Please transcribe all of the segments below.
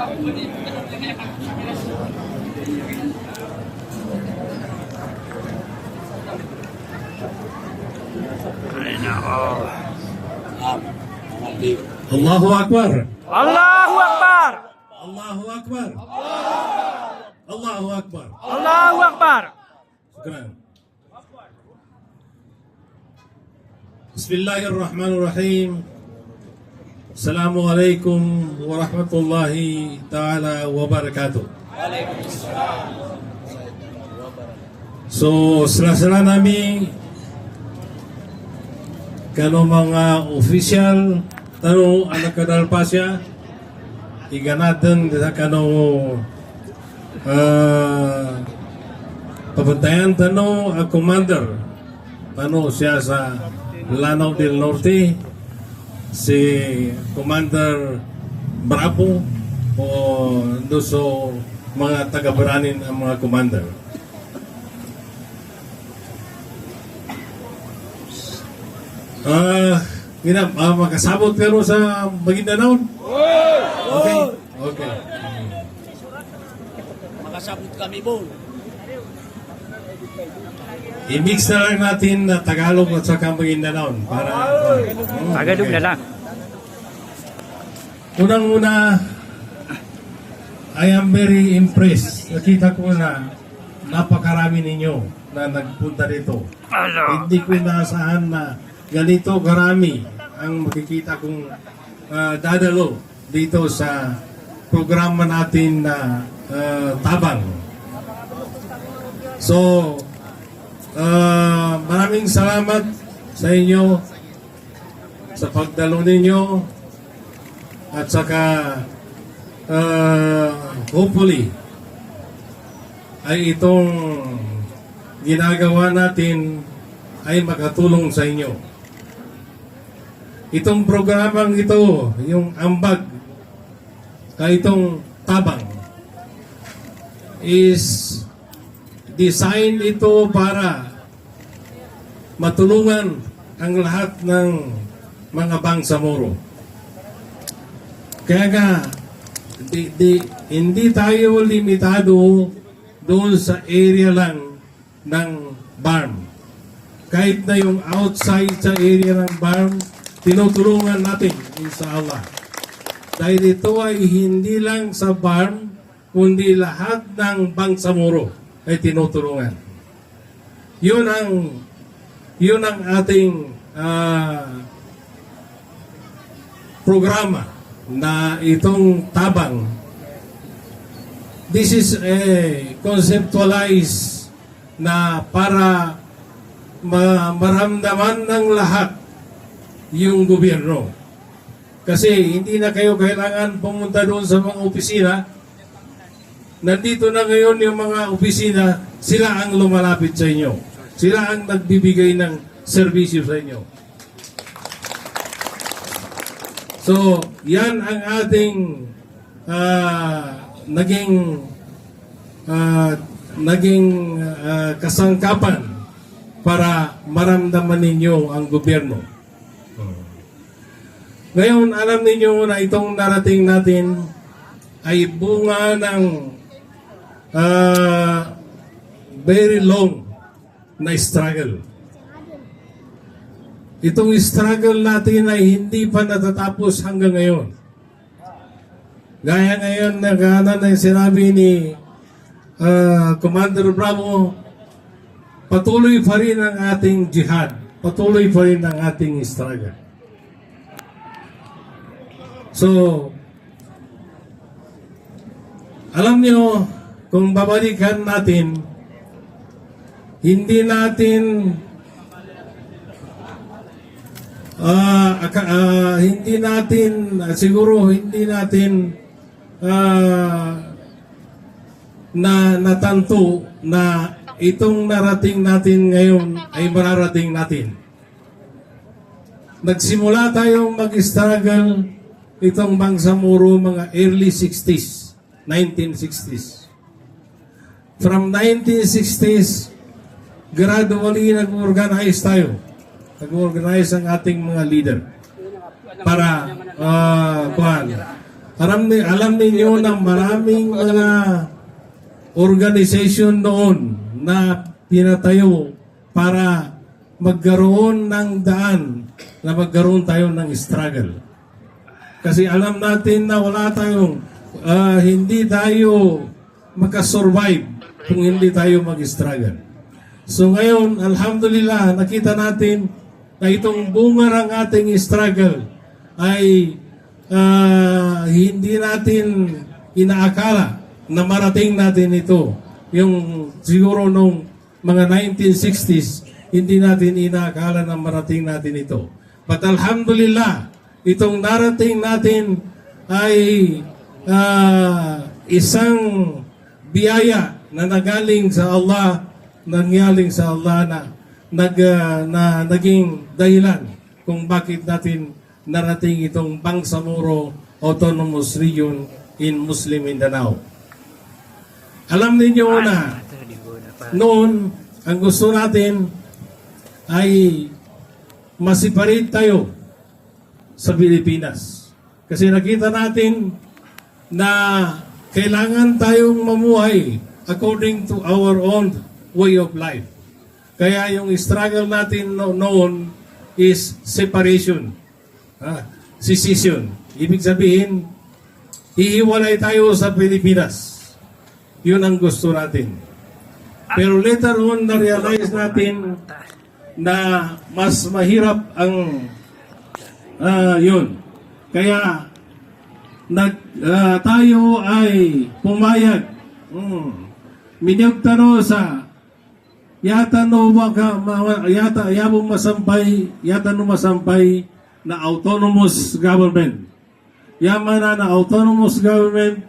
Allahu Akbar. Allahu Akbar. Allahu Akbar. Allahu Akbar. Allahu Akbar. Shukran. Bismillahirrahmanirrahim. Assalamualaikum warahmatullahi ta'ala wabarakatuh. So, sila-sila nami kano mga official tano anak kadalpasya iganatan sa kano papuntayan tano a commander tano siya sa Lanao del Norte si Commander Bravo o doso mga taga-Baranin ang mga commander. Makasabot pero sa Maguindanao? Okay. Okay. Makasabot kami, Bol. I-mix na lang natin na Tagalog at saka Maguindanao para Tagalog na lang. Unang-una, I am very impressed. Nakita ko na napakarami ninyo na nagpunta dito. Hindi ko inaasahan na ganito karami ang makikita kong dadalo dito sa programa natin na Tabang. So, maraming salamat sa inyo sa pagdalo ninyo at saka hopefully ay itong ginagawa natin ay makatulong sa inyo. Itong programang ito, yung ambag, itong Tabang, is design ito para matulungan ang lahat ng mga bangsamoro. Kaya nga, hindi tayo limitado doon sa area lang ng barn. Kahit na yung outside sa area ng barn, tinutulungan natin, inshallah. Dahil ito ay hindi lang sa barn, kundi lahat ng bangsamoro ay tinutulungan. Yun ang ating programa na itong Tabang. This is a conceptualized na para maramdaman ng lahat yung gobyerno. Kasi hindi na kayo kailangan pumunta doon sa mga opisina. Nandito na ngayon yung mga opisina, sila ang lumalapit sa inyo. Sila ang nagbibigay ng serbisyo sa inyo. So, yan ang ating naging kasangkapan para maramdaman ninyo ang gobyerno. Ngayon, alam ninyo na itong narating natin ay bunga ng very long na struggle. Itong struggle natin ay hindi pa natatapos hanggang ngayon. Gaya ngayon na sinabi ni Commander Bravo, patuloy pa rin ang ating jihad. Patuloy pa rin ang ating struggle. So, alam niyo, kung babalikan natin, hindi natin na natanto na itong narating natin ngayon ay mararating natin. Nagsimula tayong mag-struggle itong Bangsamoro mga early 60s, 1960s. From 1960s, gradually nag-organize tayo. Nag-organize ang ating mga leader para Alam ninyo na maraming mga organization noon na pinatayo para magkaroon ng daan na magkaroon tayo ng struggle. Kasi alam natin na wala tayong, hindi tayo makasurvive kung hindi tayo mag-struggle. So ngayon, alhamdulillah, nakita natin na itong bunga ng ating struggle ay hindi natin inaakala na marating natin ito. Yung siguro nung mga 1960s, hindi natin inaakala na marating natin ito. But alhamdulillah, itong narating natin ay isang biyaya na nagaling sa Allah, nangyaling sa Allah na naging dahilan kung bakit natin narating itong Bangsamoro Autonomous Region in Muslim Mindanao. Alam ninyo na noon, ang gusto natin ay masiparate tayo sa Pilipinas. Kasi nakita natin na kailangan tayong mamuhay according to our own way of life. Kaya yung struggle natin noon is separation, secession. Ibig sabihin, hihiwalay tayo sa Pilipinas. Yun ang gusto natin. Pero later on, na-realize natin na mas mahirap ang yun. Kaya tayo ay pumayag. Minyagtano sa yata no masampay na autonomous government. Yaman na autonomous government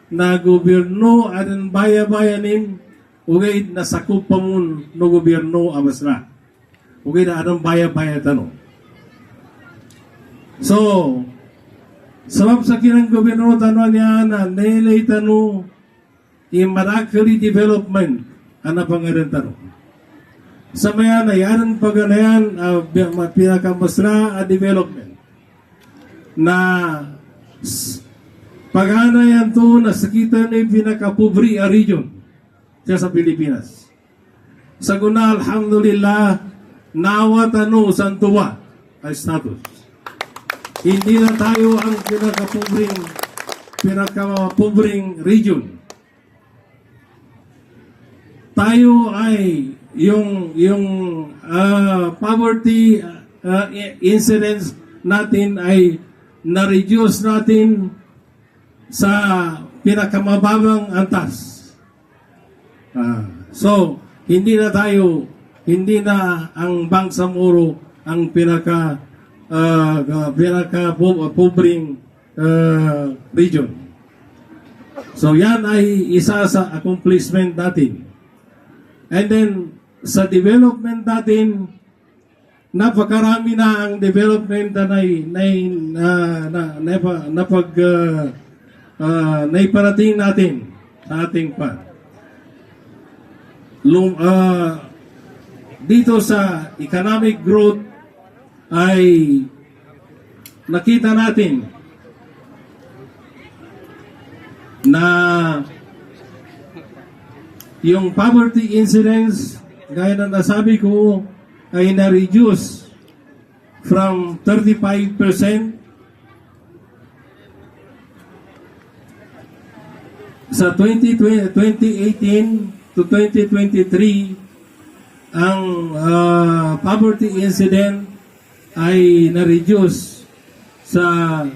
na gobyerno adan baya-bayanin ugay nasakup pa mun no gobyerno amasra. Ugay na adan baya-baya tanong. So, sabab sa kinang gobyerno tanong niya na nilay tanong i-Marakali development ana pangalan tanong. Sa maya na yan paganayan pinakamasra development na pagana yan to na sakita na yung pinakapubri region siya sa Pilipinas. Sa guna, alhamdulillah, nawa tano santuwa ay status. Hindi na tayo ang pinakapubring region. Tayo ay yung poverty incidence natin ay na-reduce natin sa pinakamababang antas. So, hindi na ang Bangsamoro ang pinaka-pobring region. So, yan ay isa sa accomplishment natin. And then, sa development natin, napakarami na ang development na naiparating natin sa ating dito sa economic growth ay nakita natin na yung poverty incidence gaya na nasabi ko ay na-reduce from 35% sa 2018 to 2023 ang poverty incident ay na-reduce sa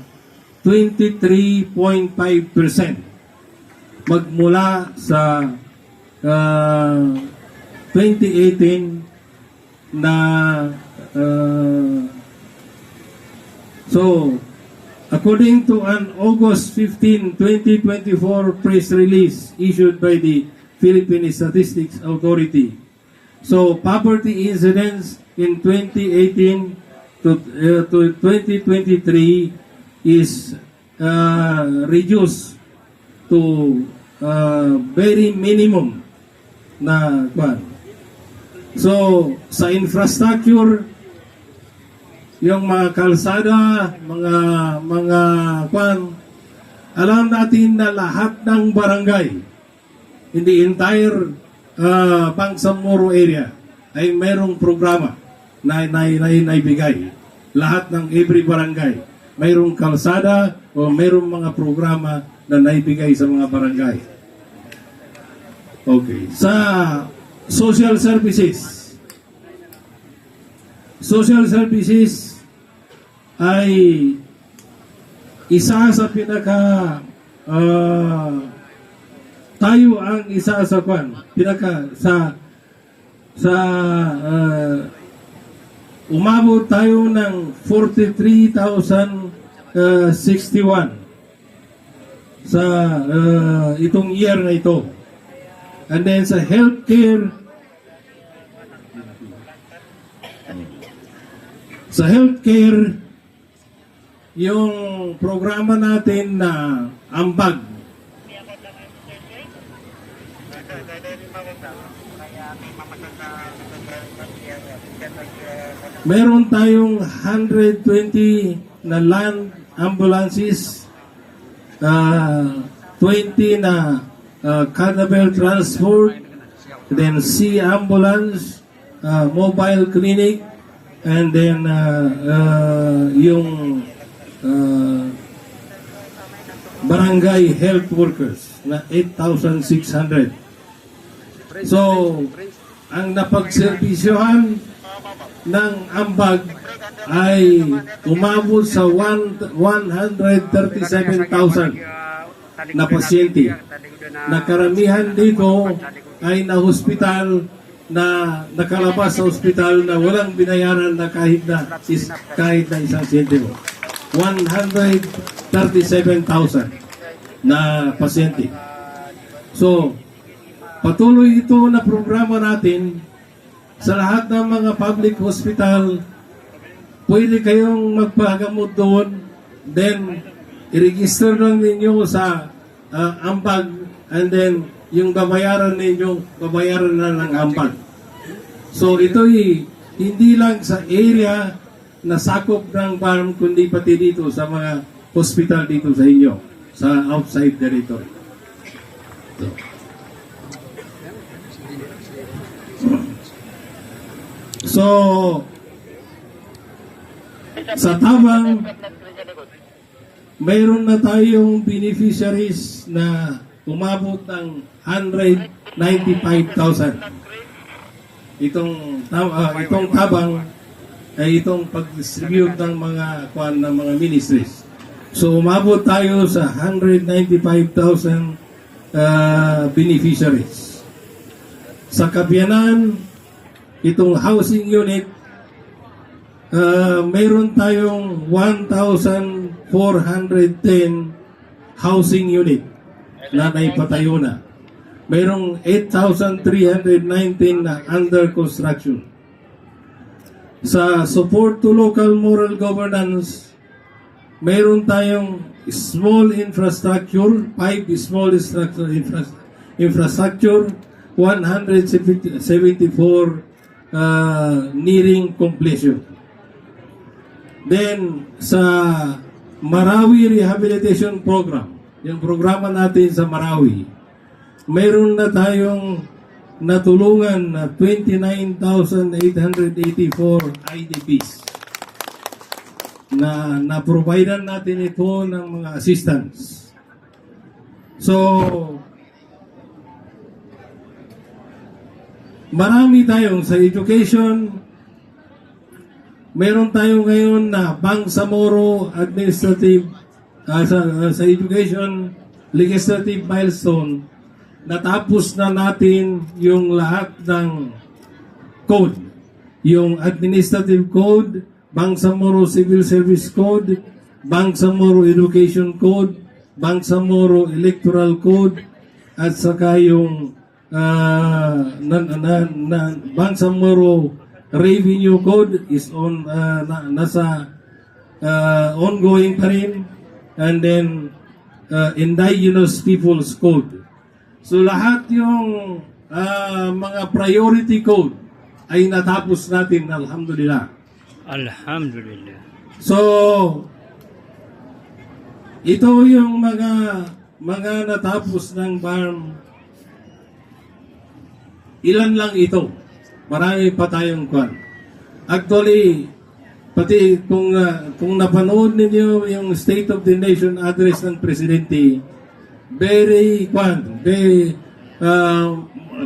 23.5% magmula sa 2018 na so according to an August 15, 2024 press release issued by the Philippine Statistics Authority. So, poverty incidence in 2018 to 2023 is reduced to very minimum na kwan. So, sa infrastructure, yung mga kalsada, mga kwan, alam natin na lahat ng barangay in the entire Bangsamoro area ay mayroong programa na naibigay. Lahat ng every barangay mayroong kalsada o mayroong mga programa na naibigay sa mga barangay. Okay. Sa social services. Social services ay isa sa pinaka tayo ang isa sa umabot tayo ng 43,061 sa itong year na ito. And then sa healthcare, yung programa natin na ambag, meron tayong 120 na land ambulances, 20 na cadaver transport, then sea ambulance, mobile clinic, and then yung barangay health workers na 8,600. So, ang napagservisyohan ng ambag ay umabot sa 137,000 na pasyente. Na karamihan dito ay na hospital, na nakalabas sa hospital na walang binayaran na kahit na isang sentimo. 137,000 na pasyente. So, patuloy ito na programa natin sa lahat ng mga public hospital. Pwede kayong magpagamot doon, then i-register lang ninyo sa ambag, and then yung babayaran ninyo, babayaran na ng ambag. So ito'y hindi lang sa area na sakop ng BARM, kundi pati dito sa mga hospital dito sa inyo, sa outside territory. So, sa Tabang, mayroon na tayong beneficiaries na umabot ng 195,000. Itong Tabang ay itong pag-distribute ng mga ministries. So umabot tayo sa 195,000 beneficiaries. Sa Kabiyanan, itong housing unit, mayroon tayong 1,410 housing unit na naipatayo na. Mayroong 8,319 na under construction. Sa support to local moral governance, mayroon tayong small infrastructure, 5 small infrastructure, 174 nearing completion. Then, sa Marawi Rehabilitation Program, yung programa natin sa Marawi, mayroon na tayong natulungan na 29,884 IDPs na na-providean natin ito ng mga assistance. So, marami tayong sa education. Meron tayo ngayon na Bangsamoro administrative sa education legislative milestone. Natapos na natin yung lahat ng code. Yung administrative code, Bangsamoro Civil Service Code, Bangsamoro Education Code, Bangsamoro Electoral Code, at saka yung Bangsamoro Revenue Code is nasa ongoing pa rin, and then Indigenous Peoples Code. So lahat yung mga priority code ay natapos natin, alhamdulillah. Alhamdulillah. So ito yung mga natapos ng BARM. Ilan lang ito. Marami pa tayong kwan. Actually, pati kung napanood ninyo yung State of the Nation address ng Presidente, very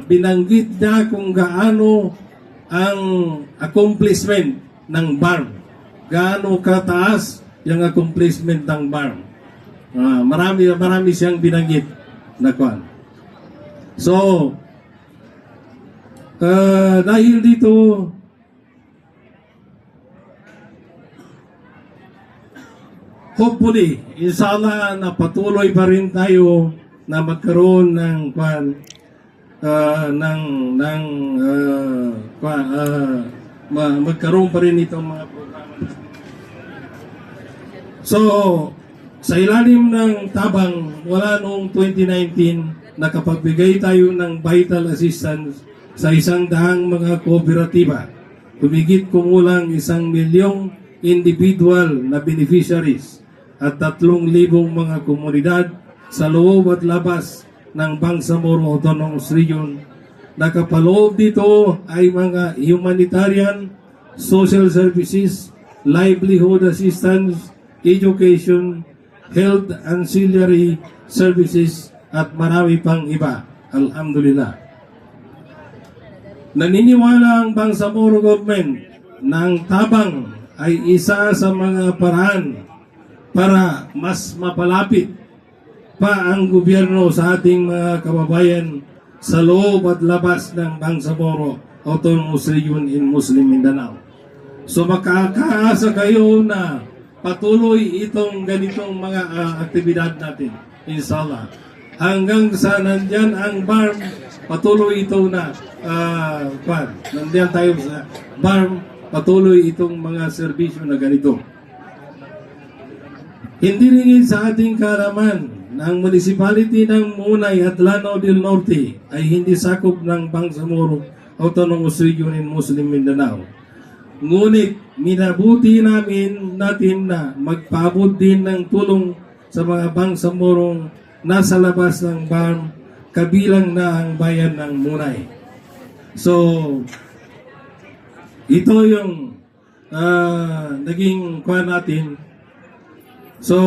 binanggit niya kung gaano ang accomplishment ng BARM. Gaano kataas yung accomplishment ng BARM. Marami siyang binanggit na kwan. So, dahil dito, hopefully, inshallah na patuloy pa rin tayo na magkaroon ng magkaroon pa rin itong mga programa. So, sa ilalim ng tabang, wala noong 2019, nakapagbigay tayo ng vital assistance sa 100 mga kooperatiba. Humigit kumulang 1 milyong individual na beneficiaries at 3,000 mga komunidad sa loob at labas ng Bangsamoro Autonomous Region. Nakapaloob dito ay mga humanitarian, social services, livelihood assistance, education, health ancillary services at marami pang iba. Alhamdulillah. Naniniwala ang Bangsamoro government na ang tabang ay isa sa mga paraan para mas mapalapit pa ang gobyerno sa ating mga kababayan sa loob at labas ng Bangsamoro Autonomous Region in Muslim Mindanao. So makakaasa kayo na patuloy itong ganitong mga aktibidad natin, inshallah. Hanggang sa nandyan ang BARM, patuloy ito na nandiyan tayo sa BARM, patuloy itong mga serbisyo na ganito. Hindi rin sa ating kalaman na ang municipality ng Munay at Lanao del Norte ay hindi sakop ng Bangsamoro Autonomous Region in Muslim Mindanao. Ngunit minabuti natin na magpaabot din ng tulong sa mga Bangsamorong nasa labas ng BARM, kabilang na ang bayan ng Munay. So, ito yung naging kuha natin. So,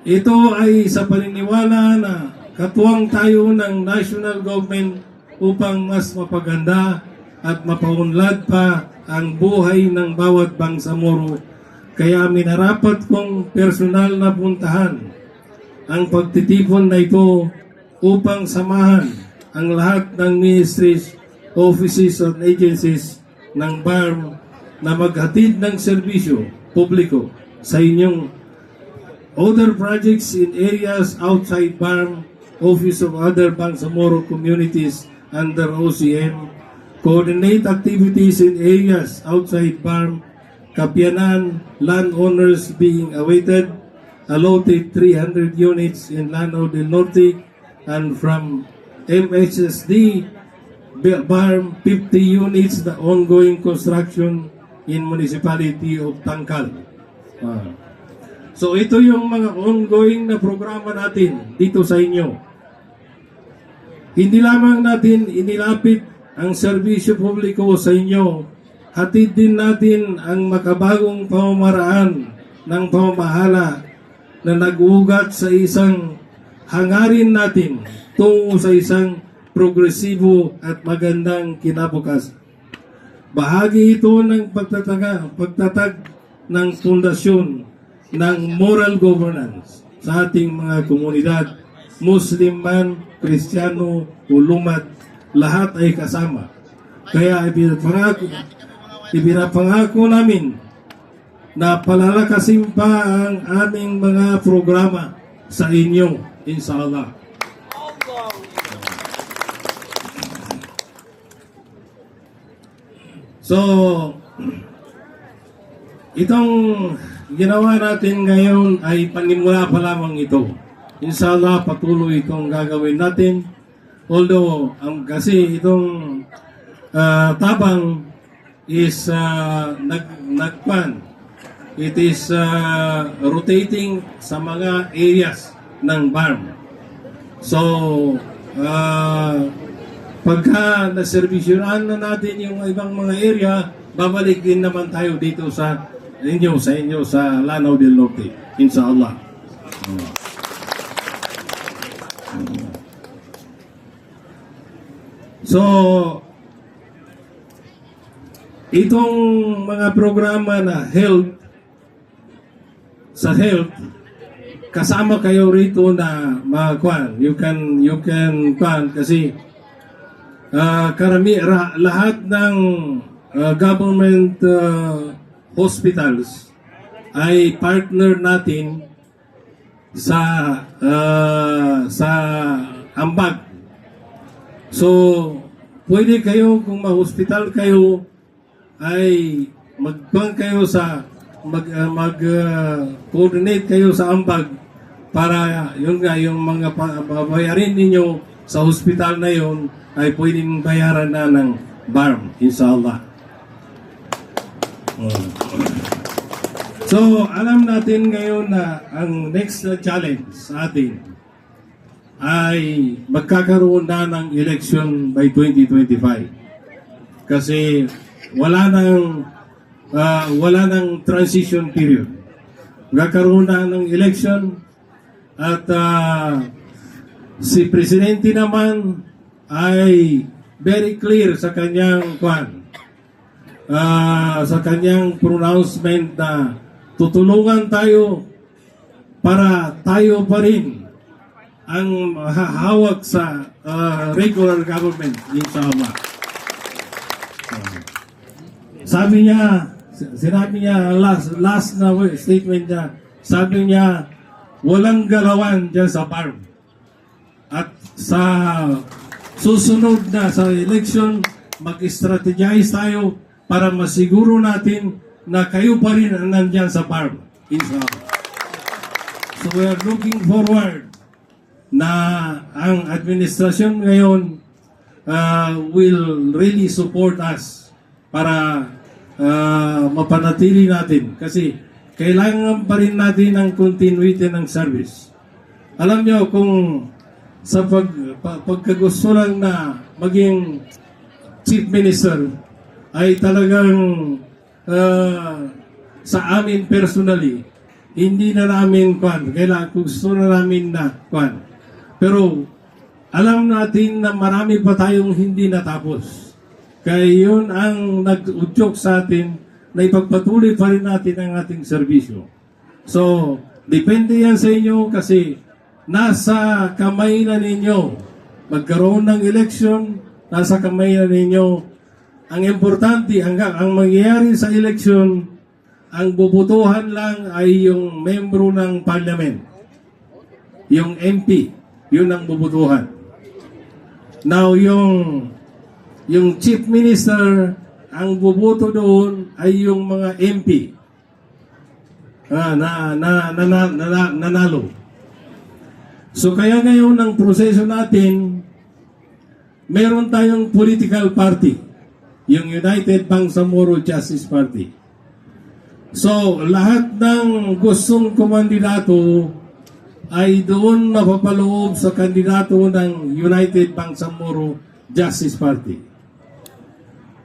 ito ay sa paniniwala na katuwang tayo ng national government upang mas mapaganda at mapaunlad pa ang buhay ng bawat Bangsamoro. Kaya minarapat kong personal na puntahan ang pagtitipon na ito upang samahan ang lahat ng ministries, offices and agencies ng BARM na maghatid ng serbisyo publiko sa inyong other projects in areas outside BARM, Office of Other Bangsamoro Communities under OCM, coordinate activities in areas outside BARM, Kapianan, landowners being awaited, allotted 300 units in Lanao del Norte, and from MHSD, BARM 50 units, the ongoing construction in municipality of Tangkal. So ito yung mga ongoing na programa natin dito sa inyo. Hindi lamang natin inilapit ang serbisyo publiko sa inyo, hatid din natin ang makabagong pamamaraan ng pamamahala na nag-ugat sa isang hangarin natin tungo sa isang progresibo at magandang kinabukas. Bahagi ito ng pagtatag ng pundasyon ng moral governance sa ating mga komunidad, Muslim man, Kristiyano, ulumat, lahat ay kasama. Kaya ibinapangako namin na palalakasin pa ang aming mga programa sa inyo, inshallah. So, itong ginawa natin ngayon ay panimula pa lamang ito. Inshallah, patuloy itong gagawin natin. Although, kasi itong tabang is it is rotating sa mga areas ng BARM. So, pagka naservisyonan na natin yung ibang mga area, babalik din naman tayo dito sa inyo, sa Lanao del Norte, inshallah. So, itong mga programa na sa health, kasama kayo rito na makakwan. You can kwan kasi lahat ng government hospitals ay partner natin sa ambag. So, pwede kayo kung ma-hospital kayo ay mag-coordinate kayo sa ambag para yung mga bayarin ninyo sa hospital na yun ay pwedeng bayaran na ng BARM, inshallah. So, alam natin ngayon na ang next challenge sa atin ay magkakaroon na ng election by 2025. Kasi wala nang transition period. Magkakaroon na ng election at si Presidente naman ay very clear sa kanyang pronouncement na tutulungan tayo para tayo pa rin ang hahawak sa regular government, inshallah. Sinabi niya, last na statement niya, sabi niya, walang galawan dyan sa BARM. At sa susunod na sa election, mag-strategize tayo para masiguro natin na kayo pa rin ang nandyan sa BARM, inshallah. So we are looking forward na ang administrasyon ngayon will really support us para mapanatili natin. Kasi kailangan pa rin natin ang continuity ng service. Alam nyo, kung sa pagkagusto lang na maging chief minister ay talagang sa amin personally, hindi na namin kailangan gusto na namin na pero alam natin na marami pa tayong hindi natapos. Kaya yun ang nag-udyok sa atin na ipagpatuloy pa rin natin ang ating serbisyo. So, depende yan sa inyo kasi nasa kamay na ninyo. Magkaroon ng election, nasa kamay na ninyo. Ang importante, ang mangyayari sa election, ang bubutuhan lang ay yung membro ng parliament. Yung MP, yun ang bubutuhan. Now, yung chief minister, ang buboto doon ay yung mga MP nanalo. So kaya ngayon ang proseso natin, meron tayong political party, yung United Bangsamoro Justice Party. So lahat ng gustong kumandidato ay doon mapapaloob sa kandidato ng United Bangsamoro Justice Party.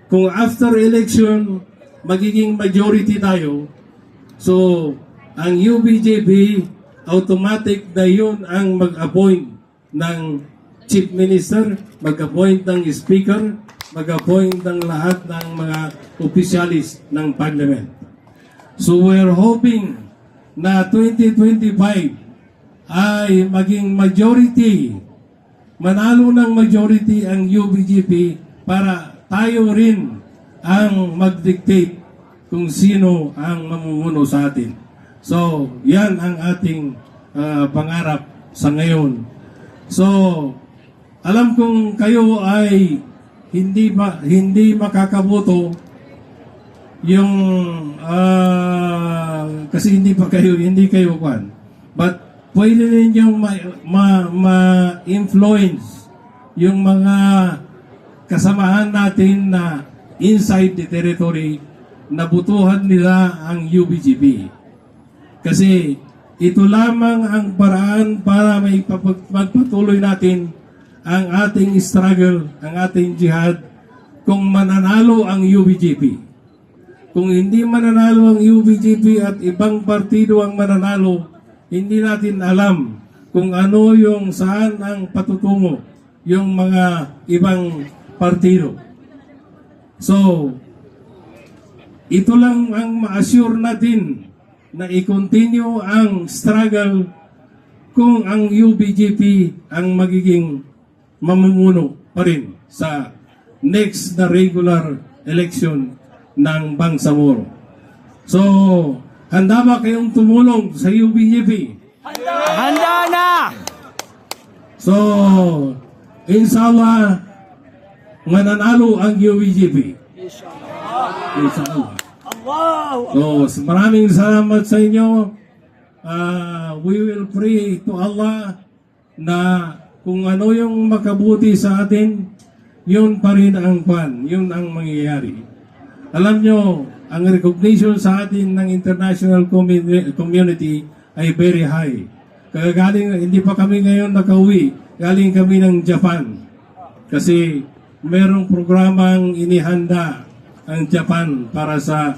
Kung after election, magiging majority tayo, so ang UBJP, automatic na yun ang mag-appoint ng chief minister, mag-appoint ng speaker, mag-appoint ng lahat ng mga opisyalis ng parliament. So we're hoping na 2025 ay maging majority, manalo ng majority ang UBJP para tayo rin ang mag-dictate kung sino ang mamumuno sa atin. So, yan ang ating pangarap sa ngayon. So, alam kong kayo ay hindi makakaboto yung kasi hindi kayo kwan. But pwede ninyong ma-influence yung mga kasamahan natin na inside the territory nabutuhan nila ang UBGP. Kasi ito lamang ang paraan para may magpatuloy natin ang ating struggle, ang ating jihad, kung mananalo ang UBGP. Kung hindi mananalo ang UBGP at ibang partido ang mananalo, hindi natin alam kung ano yung saan ang patutungo yung mga ibang partido. So, ito lang ang ma-assure natin na i-continue ang struggle kung ang UBGP ang magiging mamumuno pa rin sa next na regular election ng Bangsamoro. So, handa ba kayong tumulong sa UBGP? Handa na! So, inshallah, mananalo ang UBGP. Inshallah. So, maraming salamat sa inyo. We will pray to Allah na kung ano yung makabuti sa atin, yun pa rin ang pan, yun ang mangyayari. Alam nyo, ang recognition sa atin ng international community ay very high. Kaya hindi pa kami ngayon nakauwi, galing kami ng Japan. Kasi merong programang inihanda ang Japan para sa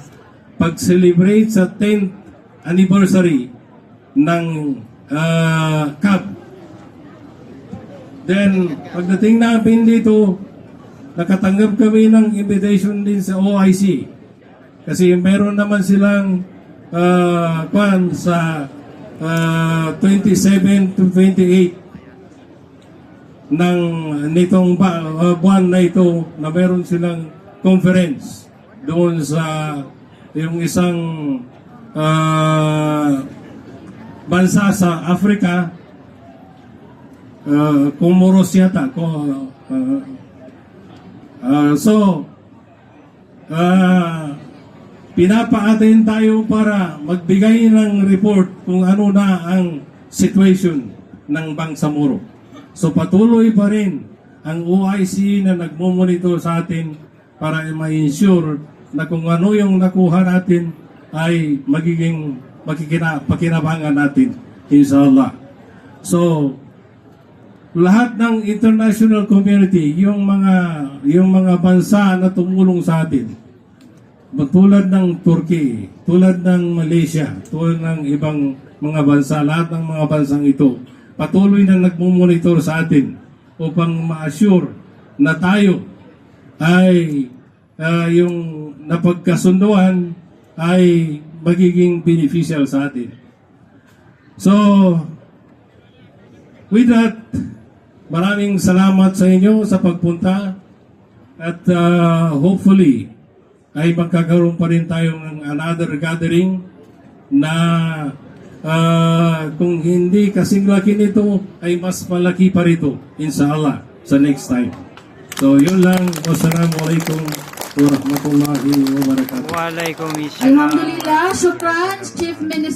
pag-celebrate sa 10th anniversary ng CAP. Then, pagdating namin dito, nakatanggap kami ng invitation din sa OIC. Kasi meron naman silang kwan sa 27 to 28 ng nitong buwan na ito na meron silang conference doon sa yung isang bansa sa Africa, Comoros yata. Pinapa-attend tayo para magbigay ng report kung ano na ang situation ng Bangsamoro. So patuloy pa rin ang OIC na nagmumonitor sa atin para ma-ensure na kung ano yung nakuha natin ay magiging pakinabangan natin, inshallah. So, lahat ng international community, yung mga bansa na tumulong sa atin, tulad ng Turkey, tulad ng Malaysia, tulad ng ibang mga bansa, lahat ng mga bansang ito, patuloy na nagmumonitor sa atin upang ma-assure na tayo ay yung napagkasunduan ay magiging beneficial sa atin. So, with that, maraming salamat sa inyo sa pagpunta at hopefully ay magkakaroon pa rin tayo ng another gathering na kung hindi kasing laki nito ay mas malaki pa rito, inshallah, sa next time. So, yun lang. Wassalamualaikum warahmatullahi wabarakatuh. Waalaikumsalam. Alhamdulillah, syukran, Chief Minister.